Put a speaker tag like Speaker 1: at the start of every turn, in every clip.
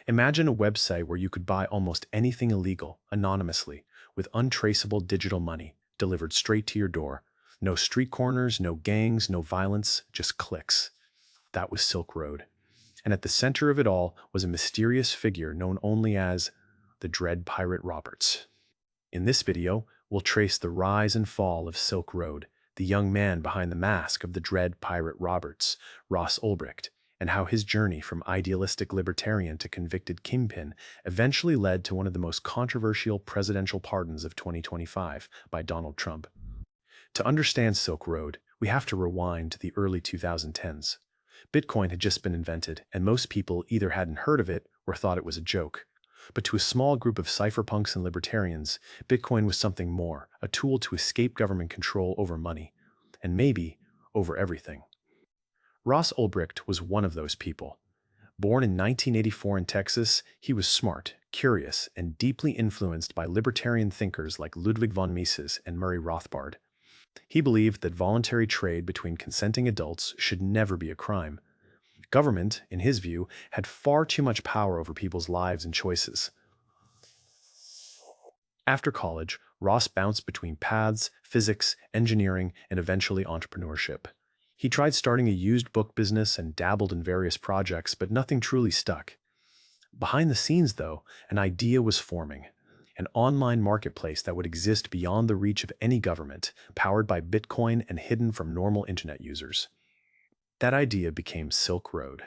Speaker 1: Imagine a website where you could buy almost anything illegal, anonymously, with untraceable digital money, delivered straight to your door. No street corners, no gangs, no violence, just clicks. That was Silk Road. And at the center of it all was a mysterious figure known only as the Dread Pirate Roberts. In this video, we'll trace the rise and fall of Silk Road, the young man behind the mask of the Dread Pirate Roberts, Ross Ulbricht, and how his journey from idealistic libertarian to convicted Kingpin eventually led to one of the most controversial presidential pardons of 2025 by Donald Trump. To understand Silk Road, we have to rewind to the early 2010s. Bitcoin had just been invented, and most people either hadn't heard of it or thought it was a joke. But to a small group of cypherpunks and libertarians, Bitcoin was something more, a tool to escape government control over money, and maybe over everything. Ross Ulbricht was one of those people. Born in 1984 in Texas, he was smart, curious, and deeply influenced by libertarian thinkers like Ludwig von Mises and Murray Rothbard. He believed that voluntary trade between consenting adults should never be a crime. Government, in his view, had far too much power over people's lives and choices. After college, Ross bounced between paths, physics, engineering, and eventually entrepreneurship. He tried starting a used book business and dabbled in various projects, but nothing truly stuck. Behind the scenes, though, an idea was forming. An online marketplace that would exist beyond the reach of any government, powered by Bitcoin and hidden from normal internet users. That idea became Silk Road.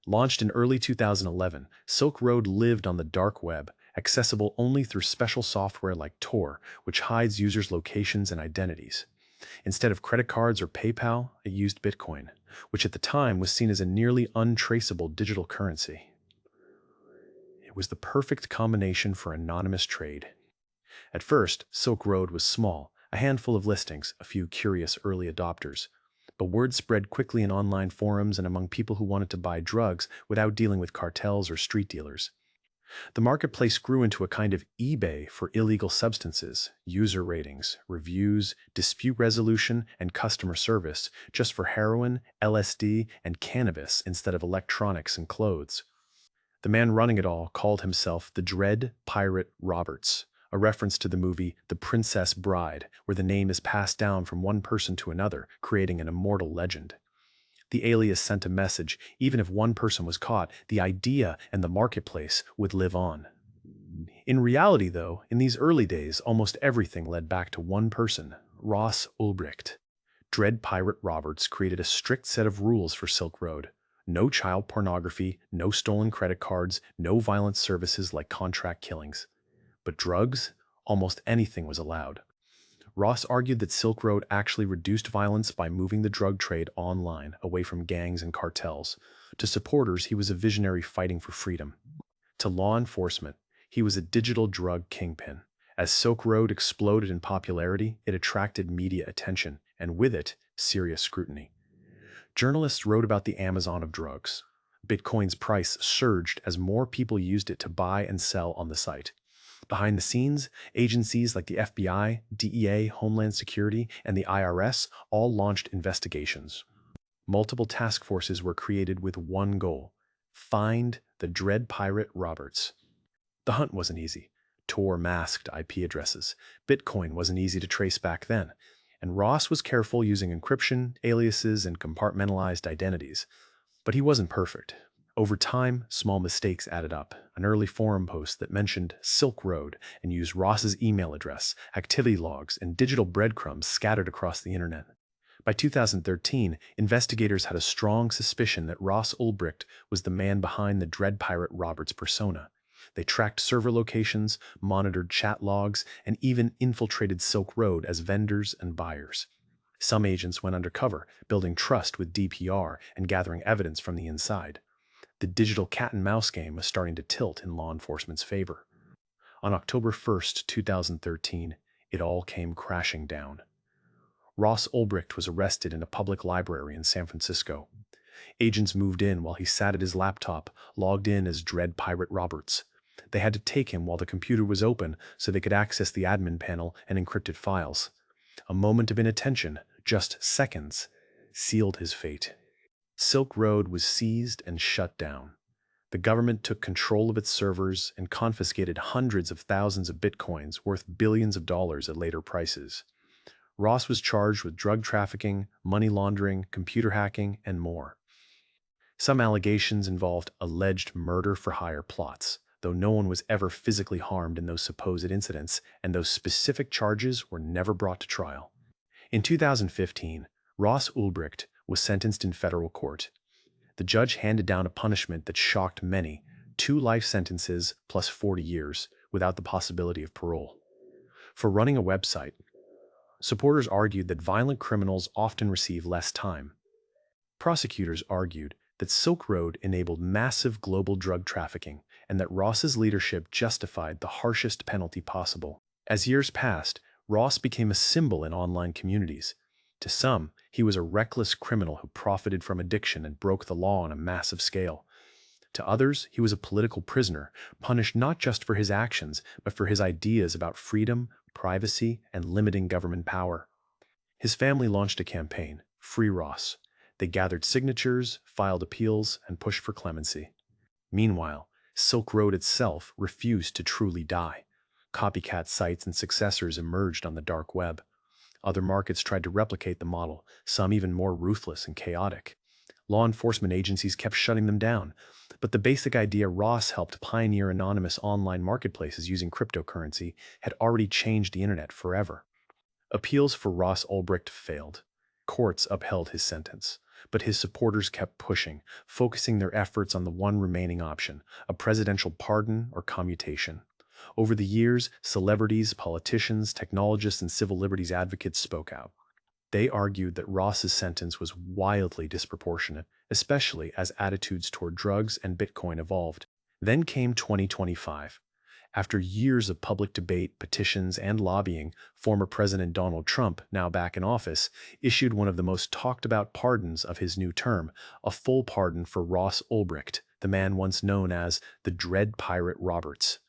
Speaker 1: Launched in early 2011, Silk Road lived on the dark web, accessible only through special software like Tor, which hides users' locations and identities. Instead of credit cards or PayPal, it used Bitcoin, which at the time was seen as a nearly untraceable digital currency. It was the perfect combination for anonymous trade. At first, Silk Road was small, a handful of listings, a few curious early adopters. But word spread quickly in online forums and among people who wanted to buy drugs without dealing with cartels or street dealers. The marketplace grew into a kind of eBay for illegal substances, user ratings, reviews, dispute resolution, and customer service, just for heroin, LSD, and cannabis instead of electronics and clothes. The man running it all called himself the Dread Pirate Roberts, a reference to the movie The Princess Bride, where the name is passed down from one person to another, creating an immortal legend. The alias sent a message: even if one person was caught, the idea and the marketplace would live on. In reality, though, in these early days, almost everything led back to one person, Ross Ulbricht. Dread Pirate Roberts created a strict set of rules for Silk Road. No child pornography, no stolen credit cards, no violent services like contract killings. But drugs? Almost anything was allowed. Ross argued that Silk Road actually reduced violence by moving the drug trade online, away from gangs and cartels. To supporters, he was a visionary fighting for freedom. To law enforcement, he was a digital drug kingpin. As Silk Road exploded in popularity, it attracted media attention, and with it, serious scrutiny. Journalists wrote about the Amazon of drugs. Bitcoin's price surged as more people used it to buy and sell on the site. Behind the scenes, agencies like the FBI, DEA, Homeland Security, and the IRS all launched investigations. Multiple task forces were created with one goal: find the Dread Pirate Roberts. The hunt wasn't easy. Tor masked IP addresses. Bitcoin wasn't easy to trace back then. And Ross was careful using encryption, aliases, and compartmentalized identities. But he wasn't perfect. Over time, small mistakes added up. An early forum post that mentioned Silk Road and used Ross's email address, activity logs, and digital breadcrumbs scattered across the internet. By 2013, investigators had a strong suspicion that Ross Ulbricht was the man behind the Dread Pirate Roberts persona. They tracked server locations, monitored chat logs, and even infiltrated Silk Road as vendors and buyers. Some agents went undercover, building trust with DPR and gathering evidence from the inside. The digital cat-and-mouse game was starting to tilt in law enforcement's favor. On October 1st, 2013, it all came crashing down. Ross Ulbricht was arrested in a public library in San Francisco. Agents moved in while he sat at his laptop, logged in as Dread Pirate Roberts. They had to take him while the computer was open so they could access the admin panel and encrypted files. A moment of inattention, just seconds, sealed his fate. Silk Road was seized and shut down. The government took control of its servers and confiscated hundreds of thousands of bitcoins worth billions of dollars at later prices. Ross was charged with drug trafficking, money laundering, computer hacking, and more. Some allegations involved alleged murder-for-hire plots, though no one was ever physically harmed in those supposed incidents, and those specific charges were never brought to trial. In 2015, Ross Ulbricht was sentenced in federal court. The judge handed down a punishment that shocked many: 2 life sentences plus 40 years, without the possibility of parole. For running a website, supporters argued that violent criminals often receive less time. Prosecutors argued that Silk Road enabled massive global drug trafficking and that Ross's leadership justified the harshest penalty possible. As years passed, Ross became a symbol in online communities. To some, he was a reckless criminal who profited from addiction and broke the law on a massive scale. To others, he was a political prisoner, punished not just for his actions, but for his ideas about freedom, privacy, and limiting government power. His family launched a campaign, Free Ross. They gathered signatures, filed appeals, and pushed for clemency. Meanwhile, Silk Road itself refused to truly die. Copycat sites and successors emerged on the dark web. Other markets tried to replicate the model, some even more ruthless and chaotic. Law enforcement agencies kept shutting them down, but the basic idea Ross helped pioneer anonymous online marketplaces using cryptocurrency had already changed the internet forever. Appeals for Ross Ulbricht failed. Courts upheld his sentence, but his supporters kept pushing, focusing their efforts on the one remaining option: a presidential pardon or commutation. Over the years, celebrities, politicians, technologists, and civil liberties advocates spoke out. They argued that Ross's sentence was wildly disproportionate, especially as attitudes toward drugs and Bitcoin evolved. Then came 2025. After years of public debate, petitions, and lobbying, former President Donald Trump, now back in office, issued one of the most talked-about pardons of his new term: a full pardon for Ross Ulbricht, the man once known as the Dread Pirate Roberts.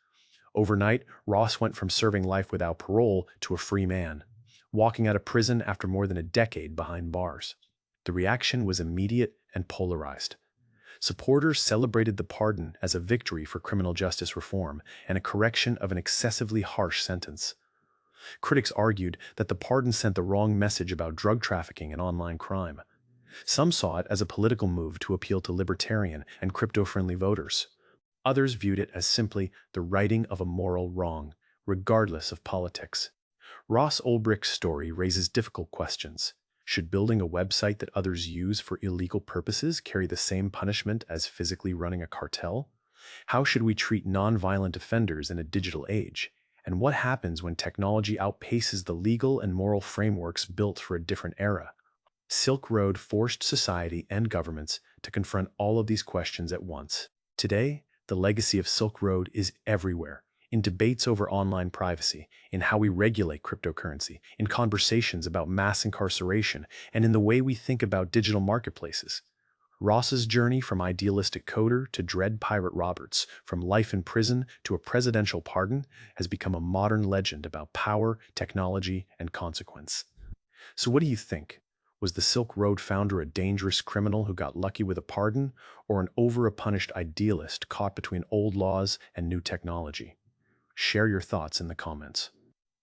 Speaker 1: Overnight, Ross went from serving life without parole to a free man, walking out of prison after more than a decade behind bars. The reaction was immediate and polarized. Supporters celebrated the pardon as a victory for criminal justice reform and a correction of an excessively harsh sentence. Critics argued that the pardon sent the wrong message about drug trafficking and online crime. Some saw it as a political move to appeal to libertarian and crypto-friendly voters. Others viewed it as simply the righting of a moral wrong, regardless of politics. Ross Ulbricht's story raises difficult questions. Should building a website that others use for illegal purposes carry the same punishment as physically running a cartel? How should we treat nonviolent offenders in a digital age? And what happens when technology outpaces the legal and moral frameworks built for a different era? Silk Road forced society and governments to confront all of these questions at once. Today, the legacy of Silk Road is everywhere. In debates over online privacy, in how we regulate cryptocurrency, in conversations about mass incarceration, and in the way we think about digital marketplaces. Ross's journey from idealistic coder to Dread Pirate Roberts, from life in prison to a presidential pardon, has become a modern legend about power, technology, and consequence. So what do you think? Was the Silk Road founder a dangerous criminal who got lucky with a pardon, or an over-punished idealist caught between old laws and new technology? Share your thoughts in the comments.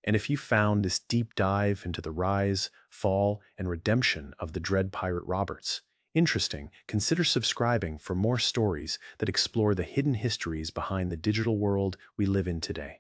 Speaker 1: And if you found this deep dive into the rise, fall, and redemption of the Dread Pirate Roberts interesting, consider subscribing for more stories that explore the hidden histories behind the digital world we live in today.